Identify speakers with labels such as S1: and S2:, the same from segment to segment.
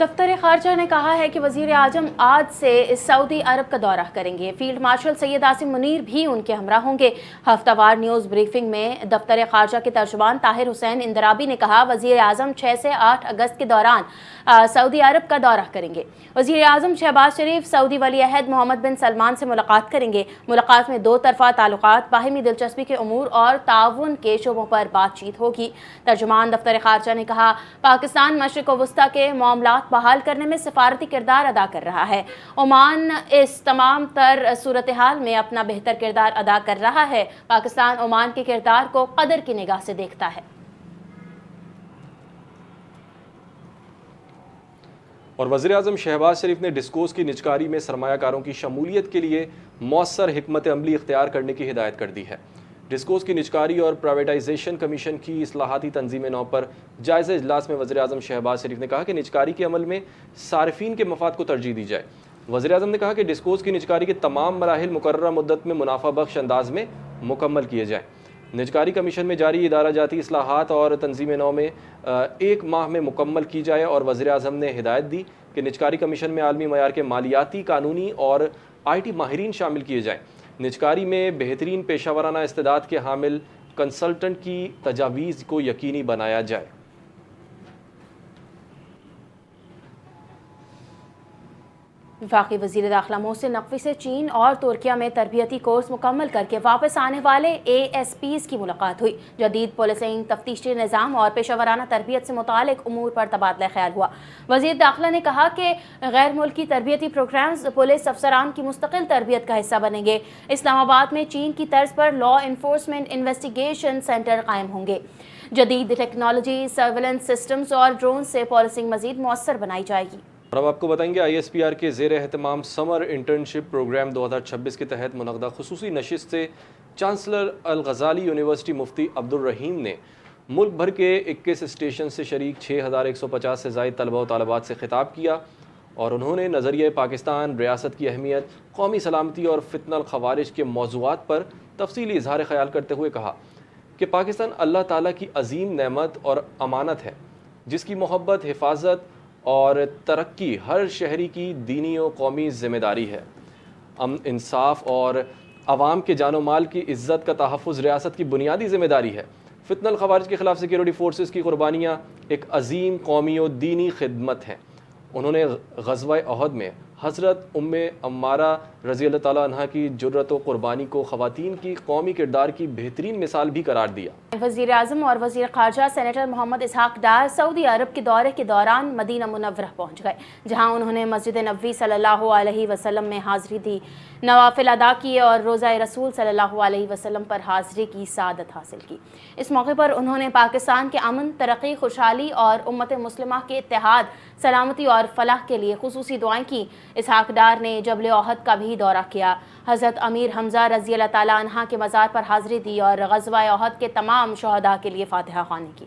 S1: دفتر خارجہ نے کہا ہے کہ وزیر اعظم آج سے سعودی عرب کا دورہ کریں گے۔ فیلڈ مارشل سید عاصم منیر بھی ان کے ہمراہ ہوں گے۔ ہفتہ وار نیوز بریفنگ میں دفتر خارجہ کے ترجمان طاہر حسین اندرابی نے کہا وزیر اعظم 6 سے 8 اگست کے دوران سعودی عرب کا دورہ کریں گے۔ وزیر اعظم شہباز شریف سعودی ولی عہد محمد بن سلمان سے ملاقات کریں گے۔ ملاقات میں 2 طرفہ تعلقات، باہمی دلچسپی کے امور اور تعاون کے شعبوں پر بات چیت ہوگی۔ ترجمان دفتر خارجہ نے کہا پاکستان مشرق وسطیٰ کے معاملات بحال کرنے میں سفارتی کردار ادا کر رہا ہے۔ عمان اس تمام تر صورتحال میں اپنا بہتر کردار ادا کر رہا ہے۔ پاکستان عمان کے کردار کو قدر کی نگاہ سے دیکھتا ہے۔
S2: اور وزیر اعظم شہباز شریف نے ڈسکوز کی نجکاری میں سرمایہ کاروں کی شمولیت کے لیے مؤثر حکمت عملی اختیار کرنے کی ہدایت کر دی ہے۔ ڈسکوز کی نجکاری اور پرائیویٹائزیشن کمیشن کی اصلاحاتی تنظیم نو پر جائزہ اجلاس میں وزیر اعظم شہباز شریف نے کہا کہ نجکاری کے عمل میں صارفین کے مفاد کو ترجیح دی جائے۔ وزیر اعظم نے کہا کہ ڈسکوز کی نجکاری کے تمام مراحل مقررہ مدت میں منافع بخش انداز میں مکمل کیے جائیں۔ نجکاری کمیشن میں جاری ادارہ جاتی اصلاحات اور تنظیم نو میں 1 ماہ میں مکمل کی جائے، اور وزیر اعظم نے ہدایت دی کہ نجکاری کمیشن میں عالمی معیار کے مالیاتی، قانونی اور IT ماہرین شامل کیے جائیں۔ نجکاری میں بہترین پیشہ ورانہ استعداد کے حامل کنسلٹنٹ کی تجاویز کو یقینی بنایا جائے۔
S1: وفاقی وزیر داخلہ محسن نقوی سے چین اور ترکیہ میں تربیتی کورس مکمل کر کے واپس آنے والے ASPs کی ملاقات ہوئی۔ جدید پولیسنگ، تفتیشی نظام اور پیشہ ورانہ تربیت سے متعلق امور پر تبادلہ خیال ہوا۔ وزیر داخلہ نے کہا کہ غیر ملکی تربیتی پروگرامز پولیس افسران کی مستقل تربیت کا حصہ بنیں گے۔ اسلام آباد میں چین کی طرز پر لا انفورسمنٹ انویسٹیگیشن سینٹر قائم ہوں گے۔ جدید ٹیکنالوجی، سرویلنس سسٹمز اور ڈرون سے پولیسنگ مزید مؤثر بنائی جائے گی۔
S2: اور اب آپ کو بتائیں گے ISPR کے زیر اہتمام سمر انٹرنشپ پروگرام 2026 کے تحت منعقدہ خصوصی نشست سے چانسلر الغزالی یونیورسٹی مفتی عبدالرحیم نے ملک بھر کے 21 اسٹیشن سے شریک 6150 سے زائد طلبہ و طالبات سے خطاب کیا، اور انہوں نے نظریہ پاکستان، ریاست کی اہمیت، قومی سلامتی اور فتنہ الخوارج کے موضوعات پر تفصیلی اظہار خیال کرتے ہوئے کہا کہ پاکستان اللہ تعالیٰ کی عظیم نعمت اور امانت ہے، جس کی محبت، حفاظت اور ترقی ہر شہری کی دینی و قومی ذمہ داری ہے۔ امن، انصاف اور عوام کے جان و مال کی عزت کا تحفظ ریاست کی بنیادی ذمہ داری ہے۔ فتنہ الخوارج کے خلاف سیکیورٹی فورسز کی قربانیاں ایک عظیم قومی و دینی خدمت ہیں۔ انہوں نے غزوہ احد میں حضرت عمارہ رضی اللہ تعالیٰ عنہ کی جرأت و قربانی کو خواتین کی قومی کردار کی بہترین مثال بھی قرار دیا۔
S1: وزیر اعظم اور وزیر خارجہ سینیٹر محمد اسحاق ڈار سعودی عرب کے دورے کے دوران مدینہ منورہ پہنچ گئے، جہاں انہوں نے مسجد نبوی صلی اللہ علیہ وسلم میں حاضری دی، نوافل ادا کیے اور روزہ رسول صلی اللہ علیہ وسلم پر حاضری کی سعادت حاصل کی۔ اس موقع پر انہوں نے پاکستان کے امن، ترقی، خوشحالی اور امت مسلمہ کے اتحاد، سلامتی اور فلاح کے لیے خصوصی دعائیں کی۔ اسحاق ڈار نے جبل احد کا بھی دورہ کیا، حضرت امیر حمزہ رضی اللہ تعالیٰ عنہ کے مزار پر حاضری دی اور غزوہ احد کے تمام شہداء کے لیے فاتحہ خوانی کی۔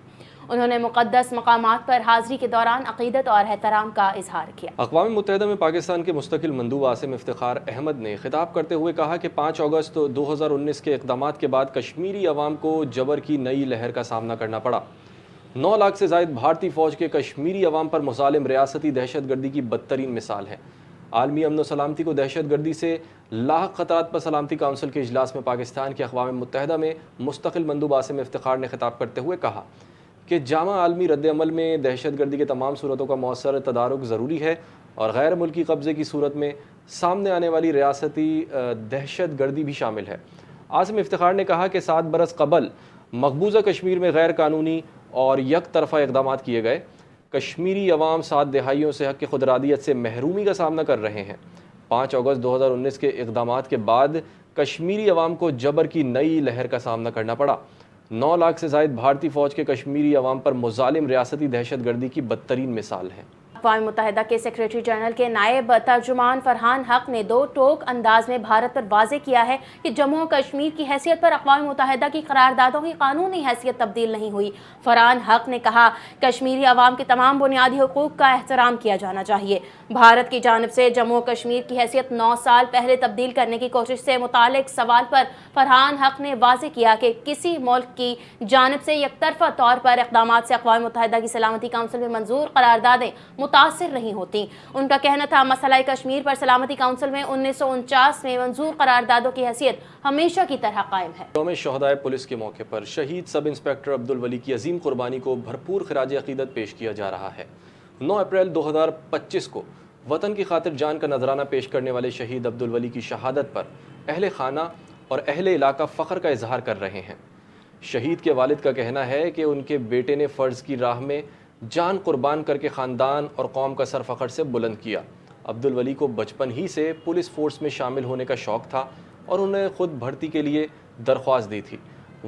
S1: انہوں نے مقدس مقامات پر حاضری کے دوران عقیدت اور احترام کا اظہار کیا۔
S2: اقوام متحدہ میں پاکستان کے مستقل مندوب عاصم افتخار احمد نے خطاب کرتے ہوئے کہا کہ 5 اگست 2019 کے اقدامات کے بعد کشمیری عوام کو جبر کی نئی لہر کا سامنا کرنا پڑا۔ 9 لاکھ سے زائد بھارتی فوج کے کشمیری عوام پر مظالم ریاستی دہشت گردی کی بدترین مثال ہے۔ عالمی امن و سلامتی کو دہشت گردی سے لاحق خطرات پر سلامتی کونسل کے اجلاس میں پاکستان کے اقوام متحدہ میں مستقل مندوب عاصم افتخار نے خطاب کرتے ہوئے کہا کہ جامع عالمی رد عمل میں دہشت گردی کے تمام صورتوں کا مؤثر تدارک ضروری ہے، اور غیر ملکی قبضے کی صورت میں سامنے آنے والی ریاستی دہشت گردی بھی شامل ہے۔ عاصم افتخار نے کہا کہ 7 برس قبل مقبوضہ کشمیر میں غیر قانونی اور یک طرفہ اقدامات کیے گئے۔ کشمیری عوام 7 دہائیوں سے حق خودارادیت سے محرومی کا سامنا کر رہے ہیں۔ 5 اگست 2019 کے اقدامات کے بعد کشمیری عوام کو جبر کی نئی لہر کا سامنا کرنا پڑا۔ 9 لاکھ سے زائد بھارتی فوج کے کشمیری عوام پر مظالم ریاستی دہشت گردی کی بدترین مثال ہیں۔
S1: اقوام متحدہ کے سیکریٹری جنرل کے نائب ترجمان فرحان حق نے 2 ٹوک انداز میں بھارت پر واضح کیا ہے کہ جموں و کشمیر کی حیثیت پر اقوام متحدہ کی قراردادوں کی قانونی حیثیت تبدیل نہیں ہوئی۔ فرحان حق نے کہا کشمیری عوام کے تمام بنیادی حقوق کا احترام کیا جانا چاہیے۔ بھارت کی جانب سے جموں و کشمیر کی حیثیت 9 سال پہلے تبدیل کرنے کی کوشش سے متعلق سوال پر فرحان حق نے واضح کیا کہ کسی ملک کی جانب سے یک طرفہ طور پر اقدامات سے اقوام متحدہ کی سلامتی کونسل میں منظور قراردادیں متاثر نہیں ہوتی۔ ان کا کہنا تھا مسئلہ کشمیر پر سلامتی کونسل میں 1949 میں منظور قراردادوں کی حیثیت ہمیشہ کی طرح قائم ہے۔
S2: یوم شہدائے پولیس کے موقع پر شہید سب انسپکٹر عبدالولی کی عظیم قربانی کو بھرپور خراج عقیدت پیش کیا جا رہا ہے۔ 9 اپریل 2025 کو وطن کی خاطر جان کا نذرانہ پیش کرنے والے شہید عبدالولی کی شہادت پر اہل خانہ اور اہل علاقہ فخر کا اظہار کر رہے ہیں۔ شہید کے والد کا کہنا ہے کہ ان کے بیٹے نے فرض کی راہ میں جان قربان کر کے خاندان اور قوم کا سر فخر سے بلند کیا۔ عبدالولی کو بچپن ہی سے پولیس فورس میں شامل ہونے کا شوق تھا اور انہیں خود بھرتی کے لیے درخواست دی تھی۔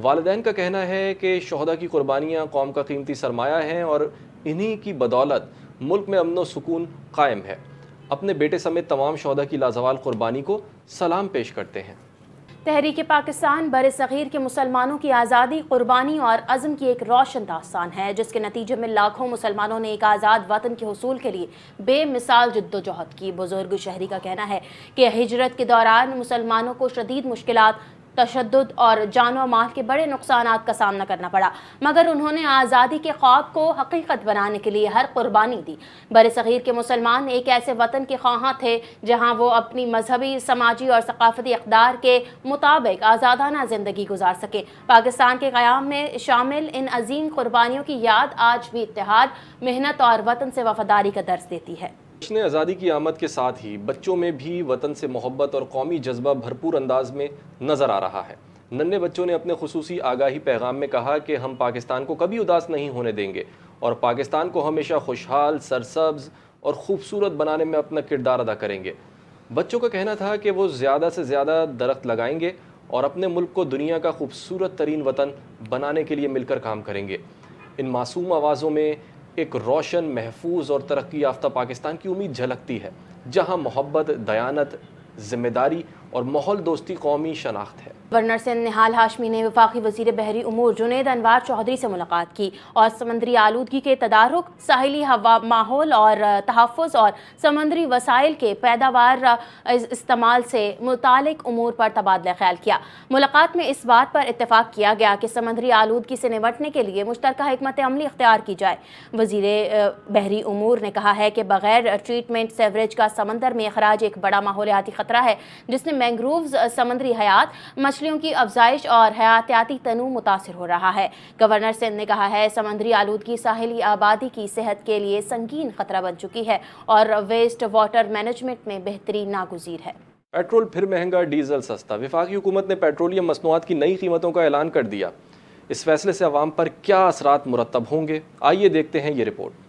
S2: والدین کا کہنا ہے کہ شہداء کی قربانیاں قوم کا قیمتی سرمایہ ہیں اور انہی کی بدولت ملک میں امن و سکون قائم ہے۔ اپنے بیٹے سمیت تمام شہداء کی لازوال قربانی کو سلام پیش کرتے ہیں۔
S1: تحریک پاکستان بر صغیر کے مسلمانوں کی آزادی، قربانی اور عزم کی ایک روشن داستان ہے، جس کے نتیجے میں لاکھوں مسلمانوں نے ایک آزاد وطن کے حصول کے لیے بے مثال جدوجہد کی۔ بزرگ شہری کا کہنا ہے کہ ہجرت کے دوران مسلمانوں کو شدید مشکلات، تشدد اور جان و مال کے بڑے نقصانات کا سامنا کرنا پڑا، مگر انہوں نے آزادی کے خواب کو حقیقت بنانے کے لیے ہر قربانی دی۔ بر صغیر کے مسلمان ایک ایسے وطن کے خواہاں تھے جہاں وہ اپنی مذہبی، سماجی اور ثقافتی اقدار کے مطابق آزادانہ زندگی گزار سکیں۔ پاکستان کے قیام میں شامل ان عظیم قربانیوں کی یاد آج بھی اتحاد، محنت اور وطن سے وفاداری کا درس دیتی ہے۔
S2: جشن آزادی کی آمد کے ساتھ ہی بچوں میں بھی وطن سے محبت اور قومی جذبہ بھرپور انداز میں نظر آ رہا ہے۔ ننھے بچوں نے اپنے خصوصی آگاہی پیغام میں کہا کہ ہم پاکستان کو کبھی اداس نہیں ہونے دیں گے اور پاکستان کو ہمیشہ خوشحال، سرسبز اور خوبصورت بنانے میں اپنا کردار ادا کریں گے۔ بچوں کا کہنا تھا کہ وہ زیادہ سے زیادہ درخت لگائیں گے اور اپنے ملک کو دنیا کا خوبصورت ترین وطن بنانے کے لیے مل کر کام کریں گے۔ ان معصوم آوازوں میں ایک روشن، محفوظ اور ترقی یافتہ پاکستان کی امید جھلکتی ہے، جہاں محبت، دیانت، ذمہ داری اور ماحول دوستی قومی شناخت ہے۔
S1: گورنر سندھ نہال ہاشمی نے وفاقی وزیر بحری امور جنید انوار چودھری سے ملاقات کی اور سمندری آلودگی کے تدارک، ساحلی ماحول اور تحفظ اور سمندری وسائل کے پیداوار استعمال سے متعلق امور پر تبادلہ خیال کیا۔ ملاقات میں اس بات پر اتفاق کیا گیا کہ سمندری آلودگی سے نمٹنے کے لیے مشترکہ حکمت عملی اختیار کی جائے۔ وزیر بحری امور نے کہا ہے کہ بغیر ٹریٹمنٹ سیوریج کا سمندر میں اخراج ایک بڑا ماحولیاتی خطرہ ہے، جس نے مینگرووز، سمندری حیات، مچھلیوں کی افزائش اور حیاتیاتی تنوع متاثر ہو رہا ہے۔ گورنر سندھ نے کہا ہے سمندری آلودگی ساحلی آبادی کی صحت کے لیے سنگین خطرہ بن چکی ہے اور ویسٹ واٹر مینجمنٹ میں بہتری ناگزیر ہے۔
S2: پیٹرول پھر مہنگا، ڈیزل سستا۔ وفاقی حکومت نے پیٹرولیم مصنوعات کی نئی قیمتوں کا اعلان کر دیا۔ اس فیصلے سے عوام پر کیا اثرات مرتب ہوں گے، آئیے دیکھتے ہیں یہ رپورٹ۔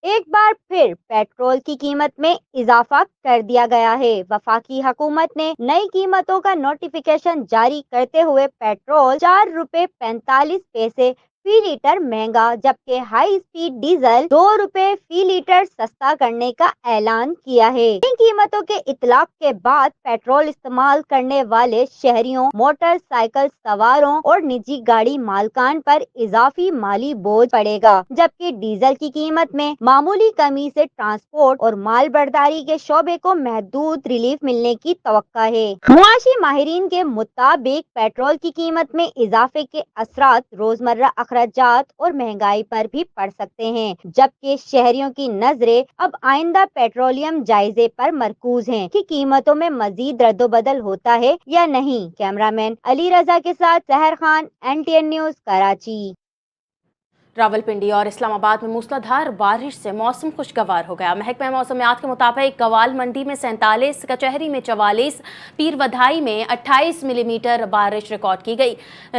S3: ایک بار پھر پیٹرول کی قیمت میں اضافہ کر دیا گیا ہے۔ وفاقی حکومت نے نئی قیمتوں کا نوٹیفیکیشن جاری کرتے ہوئے پیٹرول 4 روپے 45 پیسے فی لیٹر مہنگا، جبکہ ہائی اسپیڈ ڈیزل 2 روپے فی لیٹر سستا کرنے کا اعلان کیا ہے۔ ان قیمتوں کے اطلاق کے بعد پیٹرول استعمال کرنے والے شہریوں، موٹر سائیکل سواروں اور نجی گاڑی مالکان پر اضافی مالی بوجھ پڑے گا، جبکہ ڈیزل کی قیمت میں معمولی کمی سے ٹرانسپورٹ اور مال برداری کے شعبے کو محدود ریلیف ملنے کی توقع ہے۔ معاشی ماہرین کے مطابق پیٹرول کی قیمت میں اضافے کے اثرات روزمرہ اخراجات اور مہنگائی پر بھی پڑ سکتے ہیں، جبکہ شہریوں کی نظریں اب آئندہ پیٹرولیم جائزے پر مرکوز ہیں کہ قیمتوں میں مزید رد و بدل ہوتا ہے یا نہیں۔ کیمرامین علی رضا کے ساتھ سحر خان، NTN نیوز، کراچی۔
S1: راولپنڈی اور اسلام آباد میں موسلا دھار بارش سے موسم خوشگوار ہو گیا۔ محکمہ موسمیات کے مطابق گوال منڈی میں 47، کچہری میں 44، پیر ودھائی میں 28 ملی میٹر بارش ریکارڈ کی گئی۔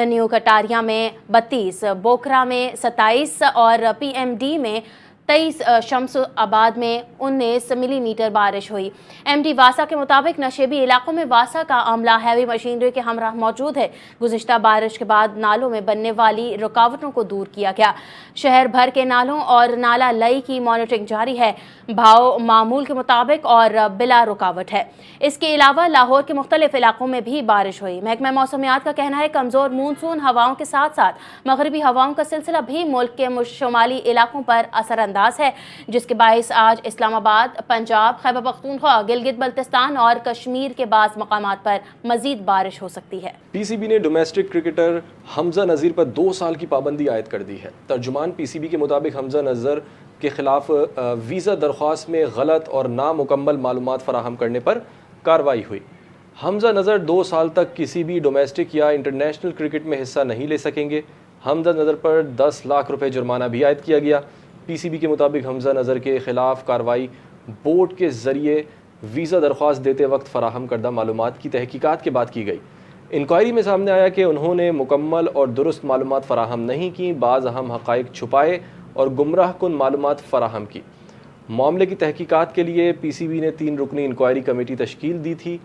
S1: نیو کٹاریہ میں 32، بوکرا میں 27 اور PMD میں 23، شمس آباد میں 19 ملی میٹر بارش ہوئی۔ MD واسا کے مطابق نشیبی علاقوں میں واسا کا عملہ ہیوی مشینری کے ہمراہ موجود ہے۔ گزشتہ بارش کے بعد نالوں میں بننے والی رکاوٹوں کو دور کیا گیا۔ شہر بھر کے نالوں اور نالہ لئی کی مانیٹرنگ جاری ہے۔ بہاؤ معمول کے مطابق اور بلا رکاوٹ ہے۔ اس کے علاوہ لاہور کے مختلف علاقوں میں بھی بارش ہوئی۔ محکمہ موسمیات کا کہنا ہے کمزور مونسون ہواؤں کے ساتھ ساتھ مغربی ہواؤں کا سلسلہ بھی ملک کے شمالی علاقوں پر اثر انداز ہے، جس کے باعث آج اسلام آباد، پنجاب، خیبر پختونخوا، گلگت بلتستان اور کشمیر کے بعض مقامات پر مزید بارش ہو سکتی ہے۔
S2: PCB نے ڈومیسٹک کرکٹر حمزہ نذیر پر 2 سال کی پابندی عائد کر دی ہے۔ ترجمان PCB کے مطابق حمزہ نذیر کے خلاف ویزا درخواست میں غلط اور نامکمل معلومات فراہم کرنے پر کارروائی ہوئی۔ حمزہ نذر 2 سال تک کسی بھی ڈومیسٹک یا انٹرنیشنل کرکٹ میں حصہ نہیں لے سکیں گے۔ حمزہ نذر پر 10 لاکھ روپے جرمانہ بھی عائد کیا گیا۔ پی سی بی کے مطابق حمزہ نذر کے خلاف کارروائی بورڈ کے ذریعے ویزا درخواست دیتے وقت فراہم کردہ معلومات کی تحقیقات کے بعد کی گئی۔ انکوائری میں سامنے آیا کہ انہوں نے مکمل اور درست معلومات فراہم نہیں کی، بعض اہم حقائق چھپائے اور گمراہ کن معلومات فراہم کی۔ معاملے کی تحقیقات کے لیے پی سی بی نے 3 رکنی انکوائری کمیٹی تشکیل دی تھی،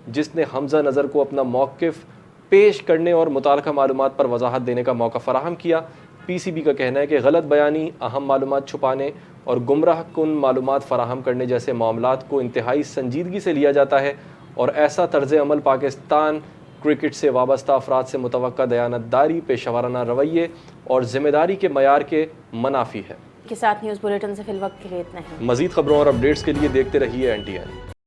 S2: جس نے حمزہ نذر کو اپنا موقف پیش کرنے اور متعلقہ معلومات پر وضاحت دینے کا موقع فراہم کیا۔ پی سی بی کا کہنا ہے کہ غلط بیانی، اہم معلومات چھپانے اور گمراہ کن معلومات فراہم کرنے جیسے معاملات کو انتہائی سنجیدگی سے لیا جاتا ہے اور ایسا طرز عمل پاکستان کرکٹ سے وابستہ افراد سے متوقع دیانتداری، پیشہ ورانہ رویے اور ذمہ داری کے معیار کے منافی ہے۔
S1: کے ساتھ نیوز بلیٹن سے فی الوقت کے لیے اتنا ہی۔
S2: مزید خبروں اور اپڈیٹس کے لیے دیکھتے رہیے NTN۔